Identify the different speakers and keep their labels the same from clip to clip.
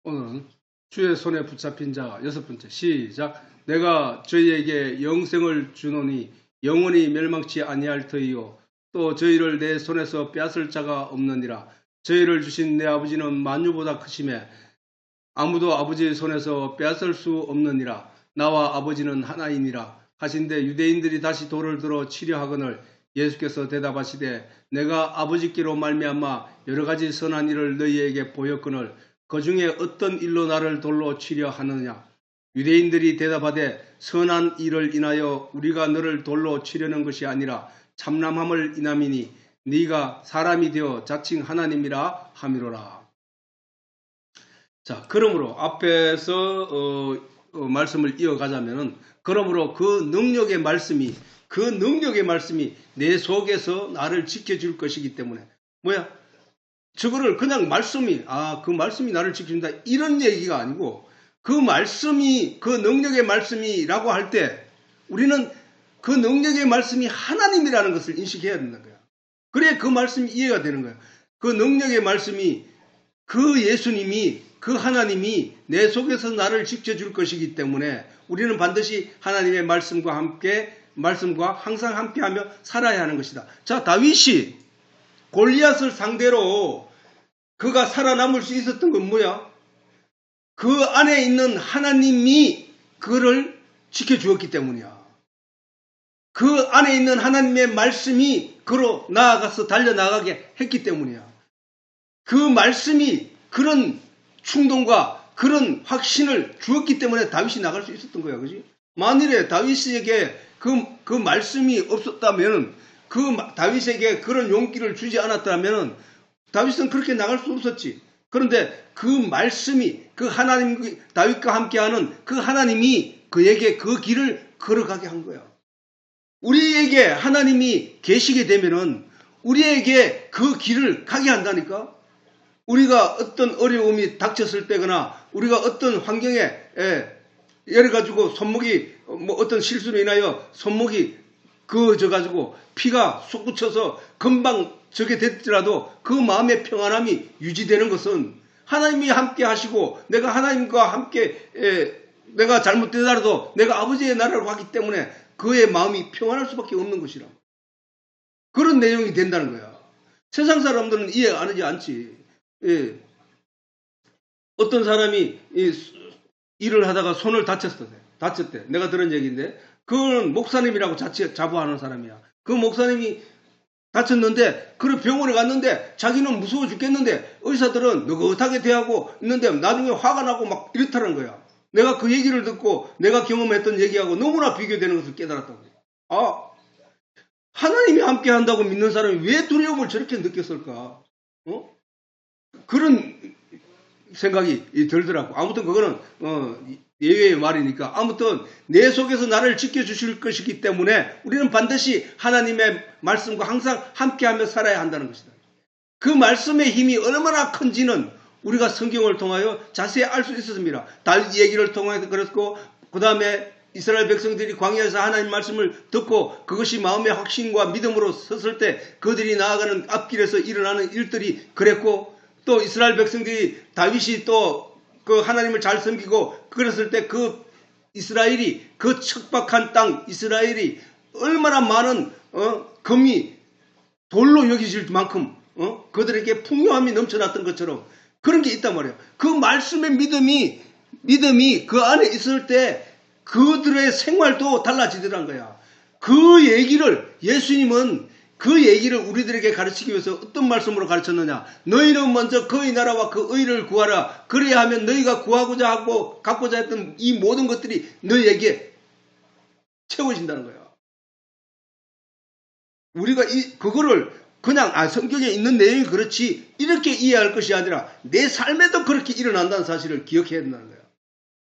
Speaker 1: 오늘은 주의 손에 붙잡힌 자 6번째 시작. 내가 저희에게 영생을 주노니 영원히 멸망치 아니할 터이요 또 저희를 내 손에서 빼앗을 자가 없느니라. 저희를 주신 내 아버지는 만유보다 크심에 아무도 아버지의 손에서 빼앗을 수 없느니라. 나와 아버지는 하나이니라 하신데 유대인들이 다시 돌을 들어 치려 하거늘 예수께서 대답하시되 내가 아버지께로 말미암아 여러 가지 선한 일을 너희에게 보였거늘 그 중에 어떤 일로 나를 돌로 치려 하느냐. 유대인들이 대답하되 선한 일을 인하여 우리가 너를 돌로 치려는 것이 아니라 참남함을 인함이니 네가 사람이 되어 자칭 하나님이라 함이로라. 자, 그러므로 앞에서 말씀을 이어가자면은 그러므로 그 능력의 말씀이 내 속에서 나를 지켜줄 것이기 때문에 저거를 그냥 그 말씀이 나를 지켜준다 이런 얘기가 아니고 그 말씀이 그 능력의 말씀이라고 할 때 우리는 그 능력의 말씀이 하나님이라는 것을 인식해야 된다는 거야. 그래야 그 말씀이 이해가 되는 거야. 그 능력의 말씀이 그 예수님이 그 하나님이 내 속에서 나를 지켜줄 것이기 때문에 우리는 반드시 하나님의 말씀과 항상 함께하며 살아야 하는 것이다. 자, 다윗이 골리앗을 상대로 그가 살아남을 수 있었던 건 뭐야? 그 안에 있는 하나님이 그를 지켜주었기 때문이야. 그 안에 있는 하나님의 말씀이 그로 나아가서 달려나가게 했기 때문이야. 그 말씀이 그런 충동과 그런 확신을 주었기 때문에 다윗이 나갈 수 있었던 거야. 그지? 만일에 다윗에게 그 말씀이 없었다면, 다윗에게 그런 용기를 주지 않았다면 다윗은 그렇게 나갈 수 없었지. 그런데 그 말씀이 다윗과 함께하는 그 하나님이 그에게 그 길을 걸어가게 한 거야. 우리에게 하나님이 계시게 되면은 우리에게 그 길을 가게 한다니까. 우리가 어떤 어려움이 닥쳤을 때거나 우리가 어떤 환경에 예를 가지고 손목이 어떤 실수로 인하여 손목이 그어져 가지고 피가 솟구쳐서 금방 저게 됐더라도 그 마음의 평안함이 유지되는 것은 하나님이 함께 하시고 내가 하나님과 함께 내가 잘못되더라도 내가 아버지의 나라로 가기 때문에 그의 마음이 평안할 수밖에 없는 것이라. 그런 내용이 된다는 거야. 세상 사람들은 이해 안 하지 않지. 어떤 사람이 일을 하다가 손을 다쳤대. 내가 들은 얘기인데 그건 목사님이라고 자부하는 사람이야. 그 목사님이 다쳤는데 그 병원에 갔는데 자기는 무서워 죽겠는데 의사들은 느긋하게 대하고 있는데 나중에 화가 나고 막 이렇다는 거야. 내가 그 얘기를 듣고 내가 경험했던 얘기하고 너무나 비교되는 것을 깨달았다고. 하나님이 함께 한다고 믿는 사람이 왜 두려움을 저렇게 느꼈을까? 그런 생각이 들더라고. 아무튼 그거는 예외의 말이니까. 아무튼 내 속에서 나를 지켜주실 것이기 때문에 우리는 반드시 하나님의 말씀과 항상 함께하며 살아야 한다는 것이다. 그 말씀의 힘이 얼마나 큰지는 우리가 성경을 통하여 자세히 알 수 있었습니다. 다윗 얘기를 통해서 그랬고 그 다음에 이스라엘 백성들이 광야에서 하나님 말씀을 듣고 그것이 마음의 확신과 믿음으로 섰을 때 그들이 나아가는 앞길에서 일어나는 일들이 그랬고 또 이스라엘 백성들이 다윗이 또 그 하나님을 잘 섬기고 그랬을 때 그 이스라엘이 그 척박한 땅 이스라엘이 얼마나 많은 금이 돌로 여겨질 만큼 그들에게 풍요함이 넘쳐났던 것처럼 그런 게 있단 말이에요. 그 말씀의 믿음이 그 안에 있을 때 그들의 생활도 달라지더란 거야. 그 얘기를 예수님은 그 얘기를 우리들에게 가르치기 위해서 어떤 말씀으로 가르쳤느냐. 너희는 먼저 그의 나라와 그 의를 구하라. 그래야 하면 너희가 구하고자 하고 갖고자 했던 이 모든 것들이 너희에게 채워진다는 거야. 우리가 그거를 그냥 성경에 있는 내용이 그렇지 이렇게 이해할 것이 아니라 내 삶에도 그렇게 일어난다는 사실을 기억해야 된다는 거야.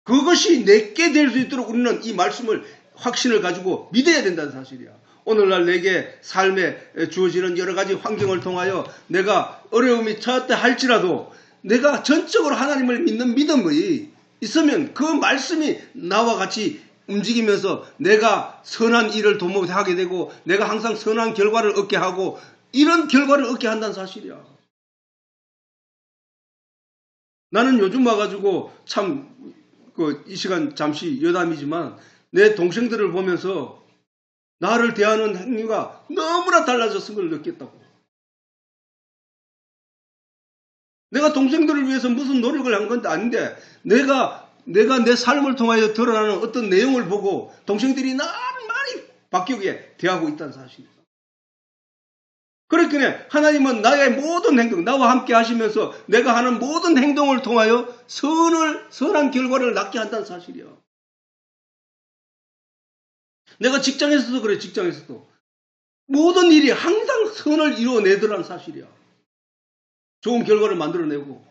Speaker 1: 그것이 내게 될 수 있도록 우리는 이 말씀을 확신을 가지고 믿어야 된다는 사실이야. 오늘날 내게 삶에 주어지는 여러 가지 환경을 통하여 내가 어려움이 처했다 할지라도 내가 전적으로 하나님을 믿는 믿음이 있으면 그 말씀이 나와 같이 움직이면서 내가 선한 일을 도모하게 하게 되고 내가 항상 선한 결과를 얻게 하고 이런 결과를 얻게 한다는 사실이야. 나는 요즘 와가지고 참, 이 시간 잠시 여담이지만 내 동생들을 보면서 나를 대하는 행위가 너무나 달라졌은 걸 느꼈다고. 내가 동생들을 위해서 무슨 노력을 한 건 아닌데 내가 내 삶을 통하여 드러나는 어떤 내용을 보고 동생들이 나를 많이 바뀌게 대하고 있다는 사실입니다. 그렇기 때문에 하나님은 나의 모든 행동, 나와 함께 하시면서 내가 하는 모든 행동을 통하여 선한 결과를 낳게 한다는 사실이야. 내가 직장에서도 그래, 직장에서도. 모든 일이 항상 선을 이루어내더라는 사실이야. 좋은 결과를 만들어내고.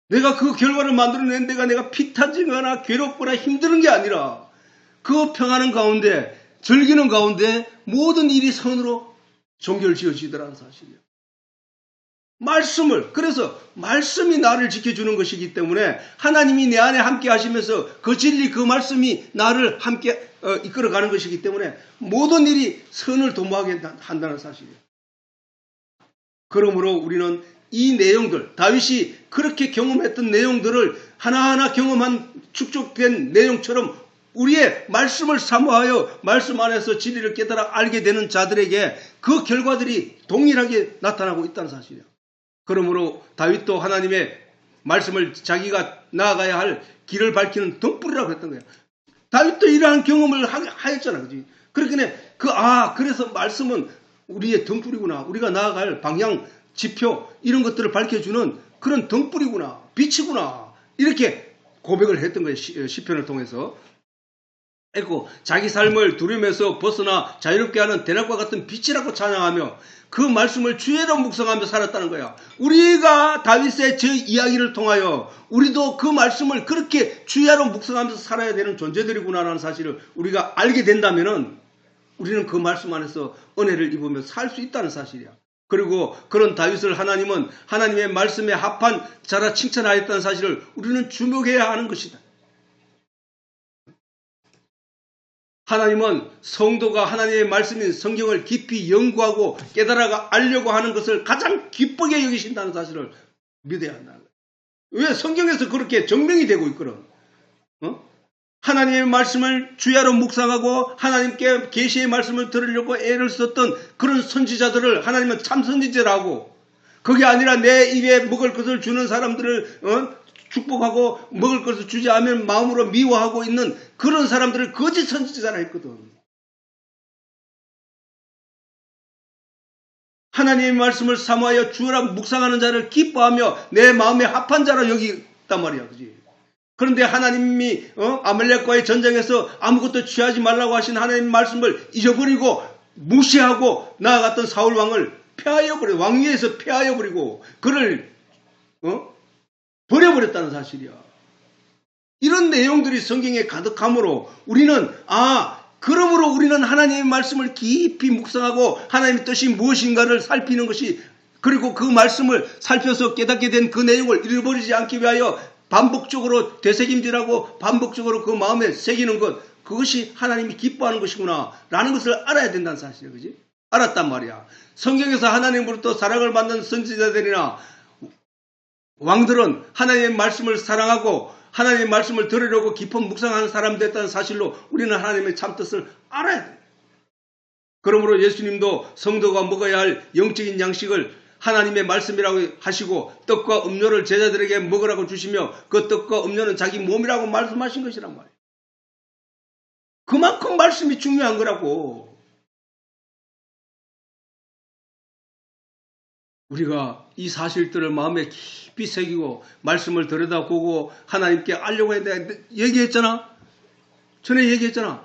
Speaker 1: 내가 그 결과를 만들어낸 데가 내가 피 터지거나 괴롭거나 힘드는 게 아니라 그 평안한 가운데, 즐기는 가운데 모든 일이 선으로 종결지어지더라는 사실이야. 그래서 말씀이 나를 지켜주는 것이기 때문에 하나님이 내 안에 함께 하시면서 그 진리, 그 말씀이 나를 함께 이끌어가는 것이기 때문에 모든 일이 선을 도모하게 한다는 사실이에요. 그러므로 우리는 이 내용들, 다윗이 그렇게 경험했던 내용들을 하나하나 경험한 축적된 내용처럼 우리의 말씀을 사모하여 말씀 안에서 진리를 깨달아 알게 되는 자들에게 그 결과들이 동일하게 나타나고 있다는 사실이에요. 그러므로 다윗도 하나님의 말씀을 자기가 나아가야 할 길을 밝히는 등불이라고 했던 거예요. 다윗도 이러한 경험을 하였잖아. 그지? 그러니까 그래서 말씀은 우리의 등불이구나. 우리가 나아갈 방향, 지표 이런 것들을 밝혀주는 그런 등불이구나. 빛이구나. 이렇게 고백을 했던 거예요. 시편을 통해서. 그리고 자기 삶을 두려움에서 벗어나 자유롭게 하는 대낮과 같은 빛이라고 찬양하며 그 말씀을 주의로 묵상하며 살았다는 거야. 우리가 다윗의 저 이야기를 통하여 우리도 그 말씀을 그렇게 주의로 묵상하면서 살아야 되는 존재들이구나라는 사실을 우리가 알게 된다면은 우리는 그 말씀 안에서 은혜를 입으며 살 수 있다는 사실이야. 그리고 그런 다윗을 하나님은 하나님의 말씀에 합한 자라 칭찬하였다는 사실을 우리는 주목해야 하는 것이다. 하나님은 성도가 하나님의 말씀인 성경을 깊이 연구하고 깨달아 알려고 하는 것을 가장 기쁘게 여기신다는 사실을 믿어야 한다는 거예요. 왜? 성경에서 그렇게 증명이 되고 있거든. 하나님의 말씀을 주야로 묵상하고 하나님께 계시의 말씀을 들으려고 애를 썼던 그런 선지자들을 하나님은 참 선지자라고, 그게 아니라 내 입에 먹을 것을 주는 사람들을 축복하고 먹을 것을 주지 않으면 마음으로 미워하고 있는 그런 사람들을 거짓 선지자라 했거든. 하나님의 말씀을 사모하여 주라 묵상하는 자를 기뻐하며 내 마음에 합한 자라 여기있단 말이야. 그지? 그런데 하나님이 아말렉과의 전쟁에서 아무것도 취하지 말라고 하신 하나님의 말씀을 잊어버리고 무시하고 나아갔던 사울 왕을 폐하여버리고, 왕위에서 폐하여버리고 그를 버려버렸다는 사실이야. 이런 내용들이 성경에 가득하므로 우리는 그러므로 우리는 하나님의 말씀을 깊이 묵상하고 하나님의 뜻이 무엇인가를 살피는 것이, 그리고 그 말씀을 살펴서 깨닫게 된 그 내용을 잃어버리지 않기 위하여 반복적으로 되새김질하고 반복적으로 그 마음에 새기는 것, 그것이 하나님이 기뻐하는 것이구나 라는 것을 알아야 된다는 사실이야. 그지? 알았단 말이야. 성경에서 하나님으로부터 사랑을 받는 선지자들이나 왕들은 하나님의 말씀을 사랑하고 하나님의 말씀을 들으려고 깊은 묵상하는 사람 됐다는 사실로 우리는 하나님의 참뜻을 알아야 돼. 그러므로 예수님도 성도가 먹어야 할 영적인 양식을 하나님의 말씀이라고 하시고 떡과 음료를 제자들에게 먹으라고 주시며 그 떡과 음료는 자기 몸이라고 말씀하신 것이란 말이에요. 그만큼 말씀이 중요한 거라고. 우리가 이 사실들을 마음에 깊이 새기고 말씀을 들여다보고 하나님께 알려고 해야 돼. 전에 얘기했잖아.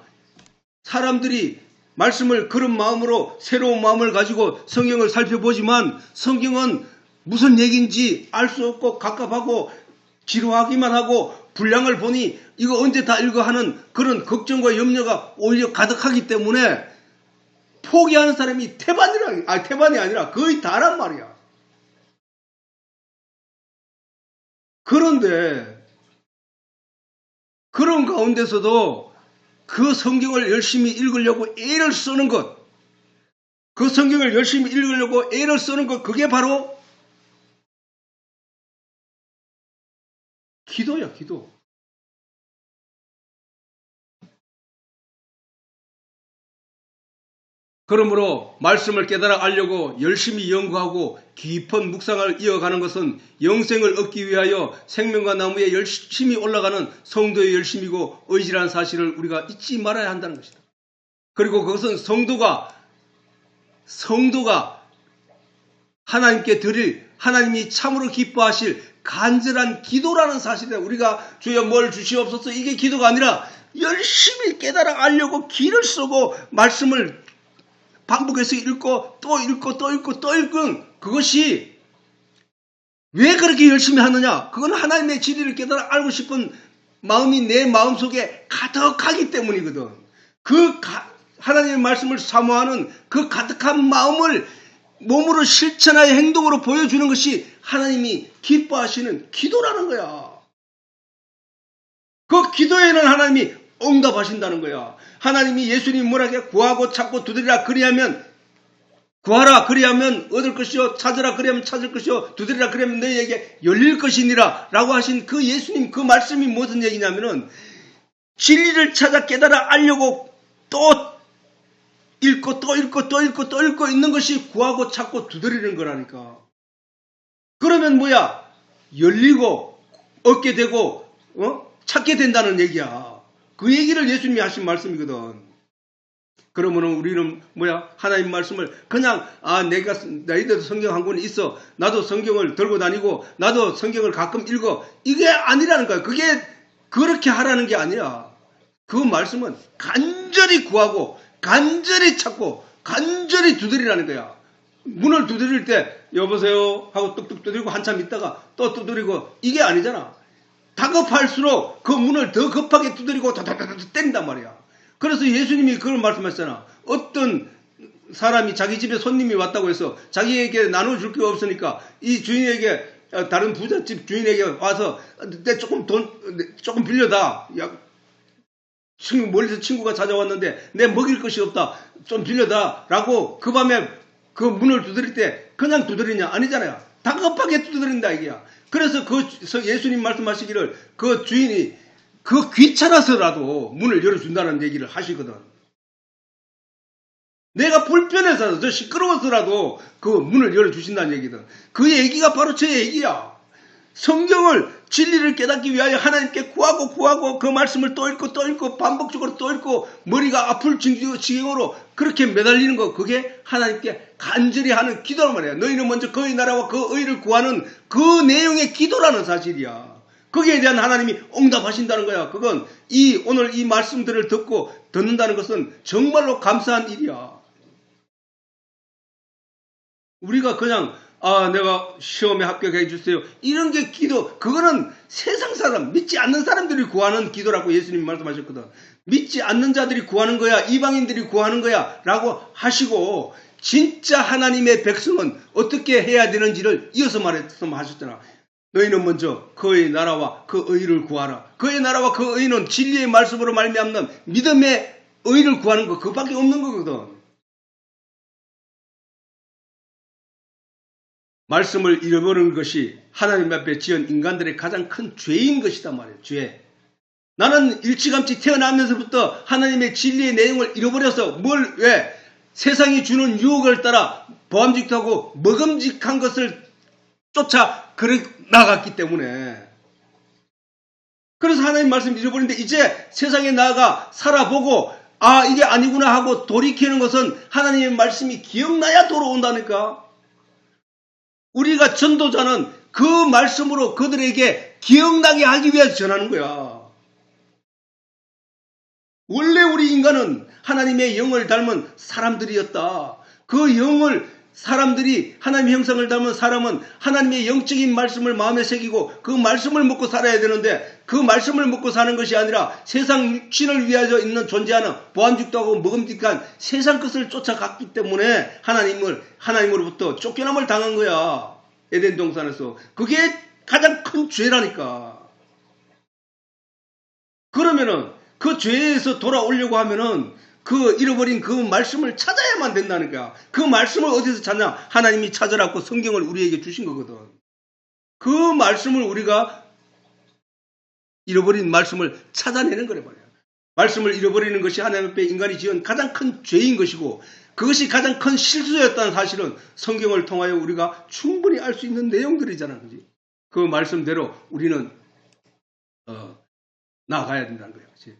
Speaker 1: 사람들이 말씀을 그런 마음으로 새로운 마음을 가지고 성경을 살펴보지만 성경은 무슨 얘기인지 알 수 없고 갑갑하고 지루하기만 하고 분량을 보니 이거 언제 다 읽어 하는 그런 걱정과 염려가 오히려 가득하기 때문에 포기하는 사람이 태반이 아니라 거의 다란 말이야. 그런데 그런 가운데서도 그 성경을 열심히 읽으려고 애를 쓰는 것, 그 성경을 열심히 읽으려고 애를 쓰는 것, 그게 바로 기도야, 기도. 그러므로 말씀을 깨달아 알려고 열심히 연구하고 깊은 묵상을 이어가는 것은 영생을 얻기 위하여 생명과 나무에 열심히 올라가는 성도의 열심이고 의지라는 사실을 우리가 잊지 말아야 한다는 것이다. 그리고 그것은 성도가 하나님께 드릴, 하나님이 참으로 기뻐하실 간절한 기도라는 사실이다. 우리가 주여 뭘 주시옵소서, 이게 기도가 아니라 열심히 깨달아 알려고 기를 쓰고 말씀을 반복해서 읽고 또 읽고 또 읽고 또 읽은 그것이 왜 그렇게 열심히 하느냐? 그건 하나님의 진리를 깨달아 알고 싶은 마음이 내 마음속에 가득하기 때문이거든. 하나님의 말씀을 사모하는 그 가득한 마음을 몸으로 실천하여 행동으로 보여주는 것이 하나님이 기뻐하시는 기도라는 거야. 그 기도에는 하나님이 응답하신다는 거야. 하나님이 예수님이 뭐라게 구하고 찾고 두드리라 그리하면 구하라 그리하면 얻을 것이요 찾으라 그리하면 찾을 것이요 두드리라 그리하면 너희에게 열릴 것이니라 라고 하신 그 예수님 그 말씀이 무슨 얘기냐면은 진리를 찾아 깨달아 알려고 또 읽고 또 읽고 또 읽고 또 읽고 있는 것이 구하고 찾고 두드리는 거라니까. 그러면 뭐야? 열리고 얻게 되고 찾게 된다는 얘기야. 그 얘기를 예수님이 하신 말씀이거든. 그러면 우리는 뭐야? 하나님 말씀을 그냥 너희들도 성경 한 권 있어. 나도 성경을 들고 다니고 나도 성경을 가끔 읽어. 이게 아니라는 거야. 그게 그렇게 하라는 게 아니라 그 말씀은 간절히 구하고 간절히 찾고 간절히 두드리라는 거야. 문을 두드릴 때 여보세요 하고 뚝뚝 두드리고 한참 있다가 또 두드리고 이게 아니잖아. 다급할수록 그 문을 더 급하게 두드리고 다다다다 때린단 말이야. 그래서 예수님이 그런 말씀하셨잖아. 어떤 사람이 자기 집에 손님이 왔다고 해서 자기에게 나눠줄 게 없으니까 이 주인에게 다른 부잣집 주인에게 와서 내 조금 조금 빌려다. 멀리서 친구가 찾아왔는데 내 먹일 것이 없다. 좀 빌려다. 라고 그 밤에 그 문을 두드릴 때 그냥 두드리냐? 아니잖아요. 다급하게 두드린다 이게야. 그래서 예수님 말씀하시기를 그 주인이 그 귀찮아서라도 문을 열어준다는 얘기를 하시거든. 내가 불편해서라도 시끄러워서라도 그 문을 열어주신다는 얘기거든. 그 얘기가 바로 제 얘기야. 성경을 진리를 깨닫기 위하여 하나님께 구하고 그 말씀을 또 읽고 반복적으로 또 읽고 머리가 아플 지경으로 그렇게 매달리는 거 그게 하나님께 간절히 하는 기도란 말이야. 너희는 먼저 그의 나라와 그 의를 구하는 그 내용의 기도라는 사실이야. 거기에 대한 하나님이 응답하신다는 거야. 그건 오늘 이 말씀들을 듣는다는 것은 정말로 감사한 일이야. 우리가 그냥 내가 시험에 합격해 주세요. 이런 게 기도. 그거는 세상 사람, 믿지 않는 사람들이 구하는 기도라고 예수님이 말씀하셨거든. 믿지 않는 자들이 구하는 거야. 이방인들이 구하는 거야. 라고 하시고 진짜 하나님의 백성은 어떻게 해야 되는지를 이어서 말씀하셨잖아. 너희는 먼저 그의 나라와 그 의를 구하라. 그의 나라와 그 의는 진리의 말씀으로 말미암는 믿음의 의를 구하는 거 그밖에 없는 거거든. 말씀을 잃어버리는 것이 하나님 앞에 지은 인간들의 가장 큰 죄인 것이다 말이에요. 죄. 나는 일찌감치 태어나면서부터 하나님의 진리의 내용을 잃어버려서 왜 세상이 주는 유혹을 따라 보암직하고 먹음직한 것을 쫓아 나갔기 때문에. 그래서 하나님 말씀 잃어버리는데 이제 세상에 나아가 살아보고 이게 아니구나 하고 돌이키는 것은 하나님의 말씀이 기억나야 돌아온다니까. 우리가 전도자는 그 말씀으로 그들에게 기억나게 하기 위해서 전하는 거야. 원래 우리 인간은 하나님의 영을 닮은 사람들이었다. 그 사람들이 하나님의 형상을 닮은 사람은 하나님의 영적인 말씀을 마음에 새기고 그 말씀을 먹고 살아야 되는데 그 말씀을 먹고 사는 것이 아니라 세상 육신을 위하여 있는 존재하는 보암직도 하고 먹음직한 세상 것을 쫓아갔기 때문에 하나님으로부터 쫓겨남을 당한 거야. 에덴 동산에서. 그게 가장 큰 죄라니까. 그러면은 그 죄에서 돌아오려고 하면은 그 잃어버린 그 말씀을 찾아야만 된다는 거야. 그 말씀을 어디서 찾냐? 하나님이 찾으라고 성경을 우리에게 주신 거거든. 그 말씀을 우리가 잃어버린 말씀을 찾아내는 거래 말이야. 말씀을 잃어버리는 것이 하나님 앞에 인간이 지은 가장 큰 죄인 것이고 그것이 가장 큰 실수였다는 사실은 성경을 통하여 우리가 충분히 알 수 있는 내용들이잖아. 그지? 그 말씀대로 우리는 나아가야 된다는 거야. 그치?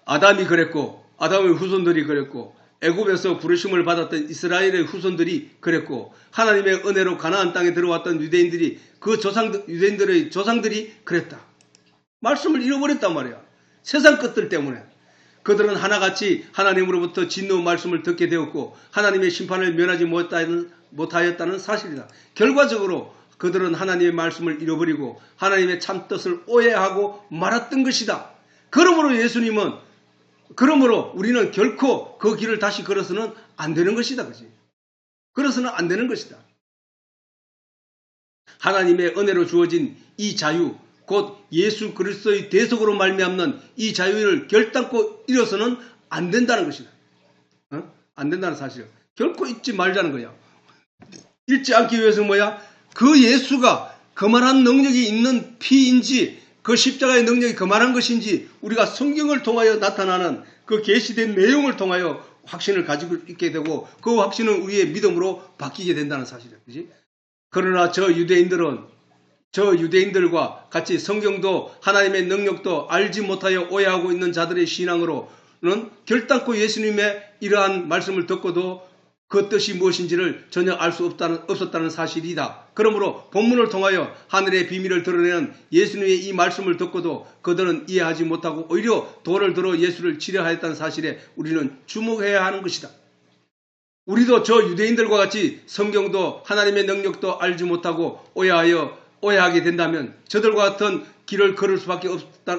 Speaker 1: 아담이 그랬고 아담의 후손들이 그랬고 애굽에서 부르심을 받았던 이스라엘의 후손들이 그랬고 하나님의 은혜로 가나안 땅에 들어왔던 유대인들이 유대인들의 조상들이 그랬다. 말씀을 잃어버렸단 말이야. 세상 것들 때문에. 그들은 하나같이 하나님으로부터 진노 말씀을 듣게 되었고 하나님의 심판을 면하지 못하였다는 사실이다. 결과적으로 그들은 하나님의 말씀을 잃어버리고 하나님의 참뜻을 오해하고 말았던 것이다. 그러므로 우리는 결코 그 길을 다시 걸어서는 안 되는 것이다. 그치? 걸어서는 안 되는 것이다. 하나님의 은혜로 주어진 이 자유, 곧 예수 그리스도의 대속으로 말미암는 이 자유를 결단코 잃어서는 안 된다는 것이다. 안 된다는 사실을 결코 잊지 말자는 거야. 잊지 않기 위해서 뭐야? 그 예수가 그만한 능력이 있는 피인지 그 십자가의 능력이 그만한 것인지 우리가 성경을 통하여 나타나는 그 계시된 내용을 통하여 확신을 가지고 있게 되고 그 확신은 우리의 믿음으로 바뀌게 된다는 사실이야. 그렇지? 그러나 저 유대인들과 같이 성경도 하나님의 능력도 알지 못하여 오해하고 있는 자들의 신앙으로는 결단코 예수님의 이러한 말씀을 듣고도 그 뜻이 무엇인지를 전혀 알 수 없었다는 사실이다. 그러므로 본문을 통하여 하늘의 비밀을 드러내는 예수님의 이 말씀을 듣고도 그들은 이해하지 못하고 오히려 돌을 들어 예수를 치려하였다는 사실에 우리는 주목해야 하는 것이다. 우리도 저 유대인들과 같이 성경도 하나님의 능력도 알지 못하고 오해하게 된다면 저들과 같은 길을 걸을 수밖에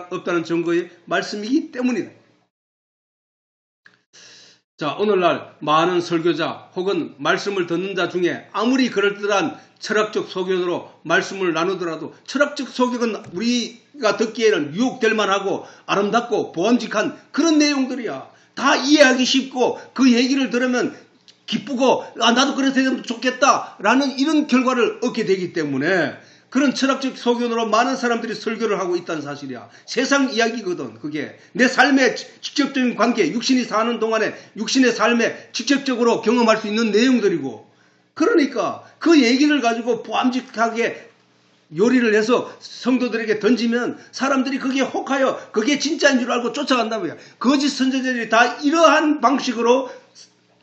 Speaker 1: 없다는 증거의 말씀이기 때문이다. 자, 오늘날 많은 설교자 혹은 말씀을 듣는 자 중에 아무리 그럴듯한 철학적 소견으로 말씀을 나누더라도 철학적 소견은 우리가 듣기에는 유혹될 만하고 아름답고 보람직한 그런 내용들이야. 다 이해하기 쉽고 그 얘기를 들으면 기쁘고 나도 그래서 되면 좋겠다라는 이런 결과를 얻게 되기 때문에 그런 철학적 소견으로 많은 사람들이 설교를 하고 있다는 사실이야. 세상 이야기거든. 그게 내 삶의 직접적인 관계, 육신이 사는 동안에 육신의 삶에 직접적으로 경험할 수 있는 내용들이고 그러니까 그 얘기를 가지고 보암직하게 요리를 해서 성도들에게 던지면 사람들이 그게 혹하여 그게 진짜인 줄 알고 쫓아간다고요. 거짓 선지자들이 다 이러한 방식으로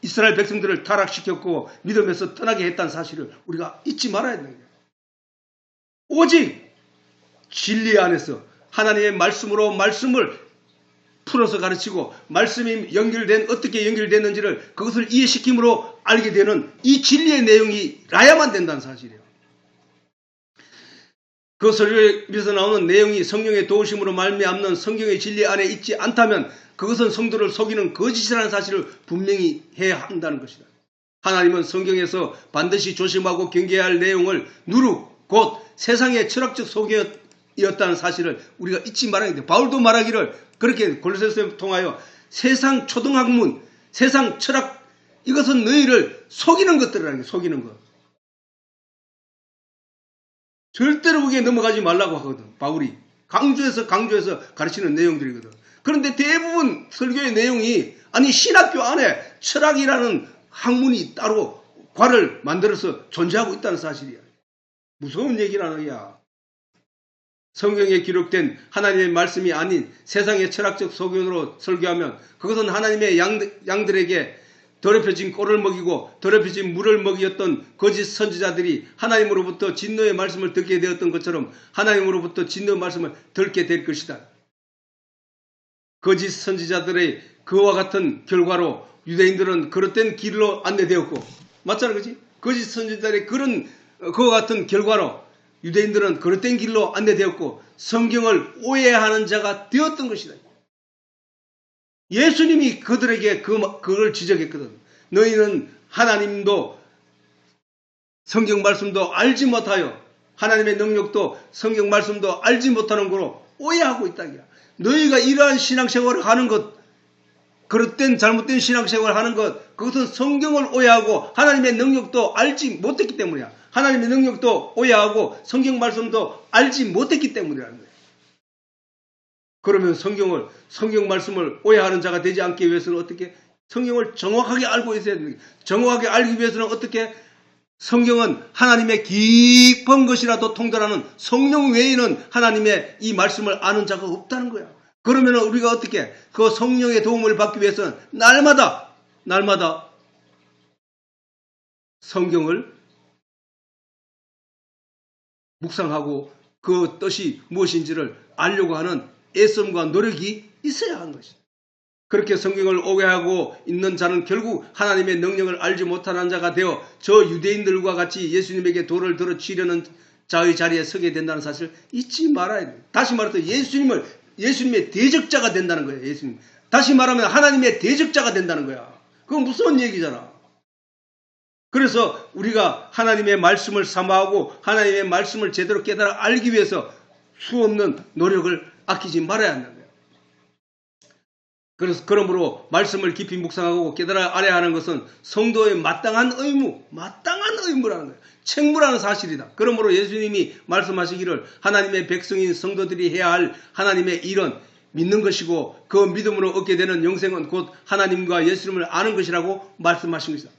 Speaker 1: 이스라엘 백성들을 타락시켰고 믿음에서 떠나게 했다는 사실을 우리가 잊지 말아야 되는 거예요. 오직 진리 안에서 하나님의 말씀으로 말씀을 풀어서 가르치고 말씀이 어떻게 연결됐는지를 그것을 이해시킴으로 알게 되는 이 진리의 내용이라야만 된다는 사실이에요. 그 설교에서 나오는 내용이 성령의 도우심으로 말미암는 성경의 진리 안에 있지 않다면 그것은 성도를 속이는 거짓이라는 사실을 분명히 해야 한다는 것이다. 하나님은 성경에서 반드시 조심하고 경계해야 할 내용을 곧 세상의 철학적 소견이었다는 사실을 우리가 잊지 말아야 돼. 바울도 말하기를 그렇게 골로새서를 통하여 세상 초등학문, 세상 철학 이것은 너희를 속이는 것들이라는 게 속이는 것. 절대로 거기에 넘어가지 말라고 하거든. 바울이 강조해서 가르치는 내용들이거든. 그런데 대부분 설교의 내용이 신학교 안에 철학이라는 학문이 따로 과를 만들어서 존재하고 있다는 사실이야. 무서운 얘기라는 거야. 성경에 기록된 하나님의 말씀이 아닌 세상의 철학적 소견으로 설교하면 그것은 하나님의 양들에게 더럽혀진 꼴을 먹이고 더럽혀진 물을 먹이었던 거짓 선지자들이 하나님으로부터 진노의 말씀을 듣게 되었던 것처럼 하나님으로부터 진노의 말씀을 듣게 될 것이다. 거짓 선지자들의 그와 같은 결과로 유대인들은 그릇된 길로 안내되었고 맞잖아, 그렇지? 거짓 선지자들의 그와 같은 결과로 유대인들은 그릇된 길로 안내되었고 성경을 오해하는 자가 되었던 것이다. 예수님이 그들에게 그걸 지적했거든. 너희는 하나님도 성경 말씀도 알지 못하여 하나님의 능력도 성경 말씀도 알지 못하는 거로 오해하고 있다. 너희가 이러한 신앙생활을 하는 것 그릇된 잘못된 신앙생활을 하는 것, 그것은 성경을 오해하고 하나님의 능력도 알지 못했기 때문이야. 하나님의 능력도 오해하고 성경 말씀도 알지 못했기 때문이라는 거예요. 그러면 성경 말씀을 오해하는 자가 되지 않기 위해서는 어떻게? 성경을 정확하게 알고 있어야 됩니다. 정확하게 알기 위해서는 어떻게? 성경은 하나님의 깊은 것이라도 통달하는 성령 외에는 하나님의 이 말씀을 아는 자가 없다는 거야. 그러면 우리가 어떻게? 그 성령의 도움을 받기 위해서는 날마다 성경을 묵상하고 그 뜻이 무엇인지를 알려고 하는 애씀과 노력이 있어야 하는 것이다. 그렇게 성경을 오해하고 있는 자는 결국 하나님의 능력을 알지 못하는 자가 되어 저 유대인들과 같이 예수님에게 돌을 들어 치려는 자의 자리에 서게 된다는 사실을 잊지 말아야 돼요. 다시 말해서 예수님의 대적자가 된다는 거예요. 예수님. 다시 말하면 하나님의 대적자가 된다는 거야. 그건 무서운 얘기잖아. 그래서 우리가 하나님의 말씀을 사모하고 하나님의 말씀을 제대로 깨달아 알기 위해서 수없는 노력을 아끼지 말아야 한다는 거예요. 그러므로 말씀을 깊이 묵상하고 깨달아 알아야 하는 것은 성도의 마땅한 의무라는 거예요. 책무라는 사실이다. 그러므로 예수님이 말씀하시기를 하나님의 백성인 성도들이 해야 할 하나님의 일은 믿는 것이고 그 믿음으로 얻게 되는 영생은 곧 하나님과 예수님을 아는 것이라고 말씀하신 것이다.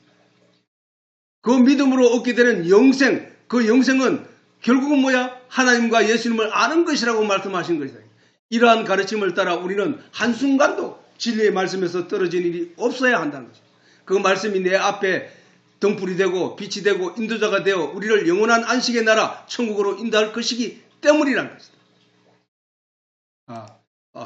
Speaker 1: 그 믿음으로 얻게 되는 영생, 그 영생은 결국은 뭐야? 하나님과 예수님을 아는 것이라고 말씀하신 것이다. 이러한 가르침을 따라 우리는 한순간도 진리의 말씀에서 떨어진 일이 없어야 한다는 것이다. 그 말씀이 내 앞에 등불이 되고 빛이 되고 인도자가 되어 우리를 영원한 안식의 나라 천국으로 인도할 것이기 때문이라는 것이다.